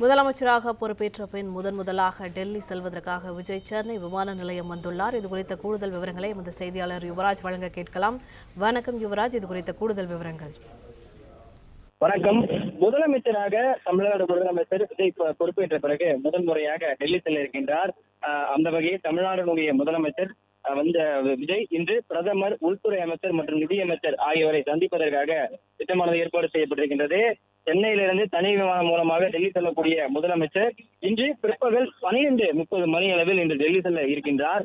முதலமைச்சராக பொறுப்பேற்ற பின் முதலாக டெல்லி செல்வதற்காக விஜய் சென்னை விமான நிலையம் வந்துள்ளார். இதுகுறித்த கூடுதல் விவரங்களை எமது செய்தியாளர் யுவராஜ் வழங்க கேட்கலாம். வணக்கம் யுவராஜ், இதுகுறித்த கூடுதல் விவரங்கள். வணக்கம். முதலமைச்சராக தமிழ்நாடு முதலமைச்சர் விஜய் பொறுப்பேற்ற பிறகு முறையாக டெல்லி செல்ல இருக்கின்றார். அந்த வகையில் தமிழ்நாடுடைய முதலமைச்சர் வந்த விஜய் இன்று பிரதமர், உள்துறை அமைச்சர் மற்றும் நிதியமைச்சர் ஆகியோரை சந்திப்பதற்காக திட்டமானது ஏற்பாடு செய்யப்பட்டிருக்கின்றது. சென்னையிலிருந்து தனி விமானம் மூலமாக டெல்லி செல்லக்கூடிய முதலமைச்சர் இன்று பிற்பகல் 12:30 மணி அளவில் இன்று டெல்லி செல்ல இருக்கின்றார்.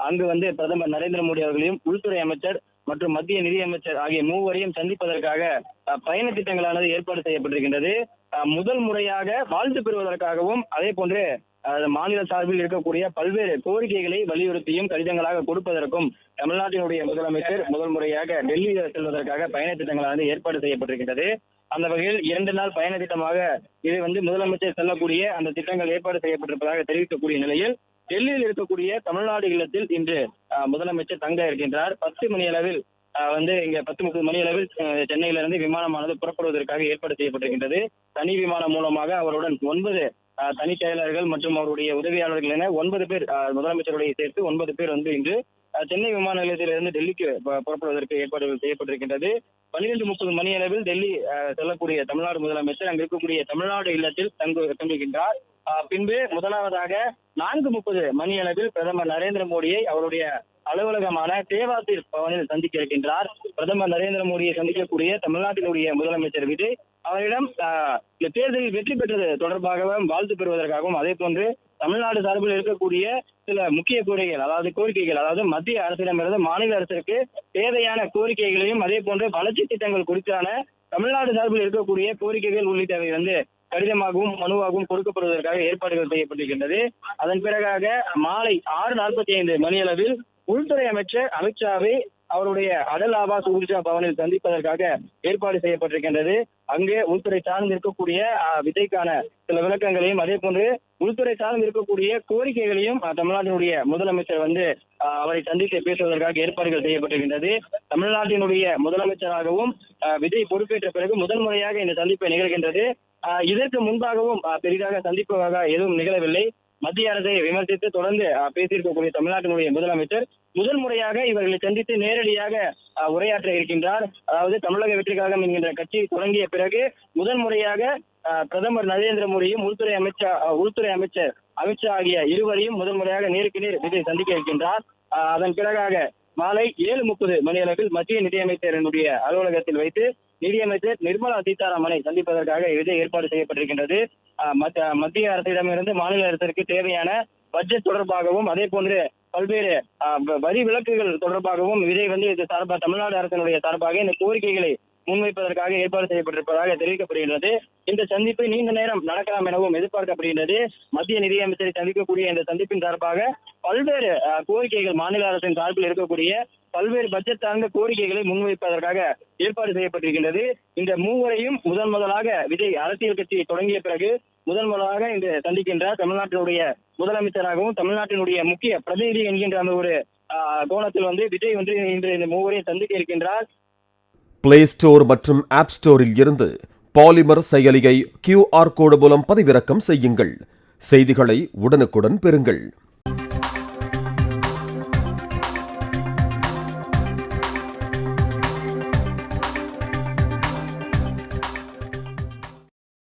அங்கு பிரதமர் நரேந்திர மோடி அவர்களையும் உள்துறை அமைச்சர் மற்றும் மத்திய நிதியமைச்சர் ஆகிய மூவரையும் சந்திப்பதற்காக பயண திட்டங்களானது ஏற்பாடு செய்யப்பட்டிருக்கின்றது. முதல் முறையாக வாழ்த்து பெறுவதற்காகவும் அதே போன்று மாநில சார்பில் இருக்கக்கூடிய பல்வேறு கோரிக்கைகளை வலியுறுத்தியும் கடிதங்களாக கொடுப்பதற்கும் தமிழ்நாட்டினுடைய முதலமைச்சர் முதல் முறையாக டெல்லி செல்வதற்காக பயண திட்டங்களானது ஏற்பாடு செய்யப்பட்டிருக்கின்றது. அந்த வகையில் 2 நாள் பயண திட்டமாக இது முதலமைச்சர் செல்லக்கூடிய அந்த திட்டங்கள் ஏற்பாடு செய்யப்பட்டிருப்பதாக தெரிவிக்கக்கூடிய நிலையில் டெல்லியில் இருக்கக்கூடிய தமிழ்நாடு இல்லத்தில் இன்று முதலமைச்சர் தங்க இருக்கின்றார். 10 மணி அளவில் இங்க 10:30 மணி அளவில் சென்னையிலிருந்து விமானமானது புறப்படுவதற்காக ஏற்பாடு செய்யப்பட்டிருக்கின்றது. தனி விமானம் மூலமாக அவருடன் 9 தனி செயலர்கள் மற்றும் அவருடைய உதவியாளர்கள் என 9 பேர் முதலமைச்சருடைய சேர்த்து 9 பேர் இன்று சென்னை விமான நிலையத்திலிருந்து டெல்லிக்கு புறப்படுவதற்கு ஏற்பாடுகள் செய்யப்பட்டிருக்கின்றது. 12:30 மணி அளவில் டெல்லி செல்லக்கூடிய தமிழ்நாடு முதலமைச்சர் அங்கு இருக்கக்கூடிய தமிழ்நாடு இல்லத்தில் தங்குகின்றார். பின்பு முதலாவதாக 4:30 மணி அளவில் பிரதமர் நரேந்திர மோடியை அவருடைய அலுவலகமான தேவாசிர் பவனில் சந்திக்க இருக்கின்றார். பிரதமர் நரேந்திர மோடியை சந்திக்கக்கூடிய தமிழ்நாட்டினுடைய முதலமைச்சர் விஜய் அவரிடம் தேர்தலில் வெற்றி பெற்றது தொடர்பாகவும் வாழ்த்து பெறுவதற்காகவும் அதே போன்று தமிழ்நாடு சார்பில் இருக்கக்கூடிய சில முக்கிய கோரிக்கைகள் அதாவது மத்திய அரசிடமிருந்து மாநில அரசிற்கு தேவையான கோரிக்கைகளையும் அதே போன்று வளர்ச்சி திட்டங்கள் குறித்தான தமிழ்நாடு சார்பில் இருக்கக்கூடிய கோரிக்கைகள் உள்ளிட்டவை கடிதமாகவும் மனுவாகவும் கொடுக்கப்படுவதற்காக ஏற்பாடுகள் செய்யப்பட்டிருக்கின்றது. அதன் பிறகாக மாலை 6:45 மணி அளவில் உள்துறை அமைச்சர் அமித்ஷாவை அவருடைய அடல் ஆபாஸ் ஊர்ஜா பவனில் சந்திப்பதற்காக ஏற்பாடு செய்யப்பட்டிருக்கின்றது. அங்கே உள்துறை சார்ந்து இருக்கக்கூடிய விஜய்க்கான சில விளக்கங்களையும் அதே போன்று உள்துறை சார்ந்து இருக்கக்கூடிய கோரிக்கைகளையும் தமிழ்நாட்டினுடைய முதலமைச்சர் அவரை சந்தித்து பேசுவதற்காக ஏற்பாடுகள் செய்யப்பட்டிருக்கின்றது. தமிழ்நாட்டினுடைய முதலமைச்சராகவும் விஜய் பொறுப்பேற்ற பிறகு முதல் முறையாக இந்த சந்திப்பு நிகழ்கின்றது. இதற்கு முன்பாகவும் பெரிதாக சந்திப்பாக எதுவும் நிகழவில்லை. மத்திய அரசை விமர்சித்து தொடர்ந்து பேசியிருக்கக்கூடிய தமிழ்நாட்டினுடைய முதலமைச்சர் முதல் முறையாக இவர்களை சந்தித்து நேரடியாக உரையாற்ற இருக்கின்றார். அதாவது தமிழக வெற்றி கழகம் என்கின்ற கட்சி தொடங்கிய பிறகு முதல் முறையாக பிரதமர் நரேந்திர மோடியும் உள்துறை அமைச்சர் அமித்ஷா ஆகிய இருவரையும் முதல் முறையாக நேருக்கு நேர் விஜய் சந்திக்க இருக்கின்றார். அதன் பிறகாக மாலை 7:30 மணி அளவில் மத்திய நிதியமைச்சரினுடைய அலுவலகத்தில் வைத்து நிதியமைச்சர் நிர்மலா சீதாராமனை சந்திப்பதற்காக விஜய் ஏற்பாடு செய்யப்பட்டிருக்கின்றது. மத்திய அரசிடமிருந்து மாநில அரசிற்கு தேவையான பட்ஜெட் தொடர்பாகவும் அதே போன்று பல்வேறு வரி விலக்குகள் தொடர்பாகவும் விஜய் இது சார்பாக தமிழ்நாடு அரசினுடைய சார்பாக இந்த கோரிக்கைகளை முன்வைப்பதற்காக ஏற்பாடு செய்யப்பட்டிருப்பதாக தெரிவிக்கப்படுகின்றது. இந்த சந்திப்பு நீண்ட நேரம் நடக்கலாம் எனவும் எதிர்பார்க்கப்படுகின்றது. மத்திய நிதியமைச்சரை சந்திக்கக்கூடிய இந்த சந்திப்பின் சார்பாக பல்வேறு கோரிக்கைகள் மாநில அரசின் சார்பில் இருக்கக்கூடிய பல்வேறு பட்ஜெட் சார்ந்த கோரிக்கைகளை முன்வைப்பதற்காக ஏற்பாடு செய்யப்பட்டிருக்கின்றது. இந்த மூவரையும் முதலாக விஜய் அரசியல் கட்சியை தொடங்கிய பிறகு முதலாக இன்று சந்திக்கின்றார். தமிழ்நாட்டினுடைய முதலமைச்சராகவும் தமிழ்நாட்டினுடைய முக்கிய பிரதிநிதி என்கின்ற அந்த ஒரு கோணத்தில் விஜய் இன்று இந்த மூவரையும் சந்திக்க இருக்கின்றார். பிளே ஸ்டோர் மற்றும் ஆப் ஸ்டோரில் இருந்து பாலிமர் செயலியை QR கோடு மூலம் பதிவிறக்கம் செய்யுங்கள். செய்திகளை உடனுக்குடன் பெறுங்கள்.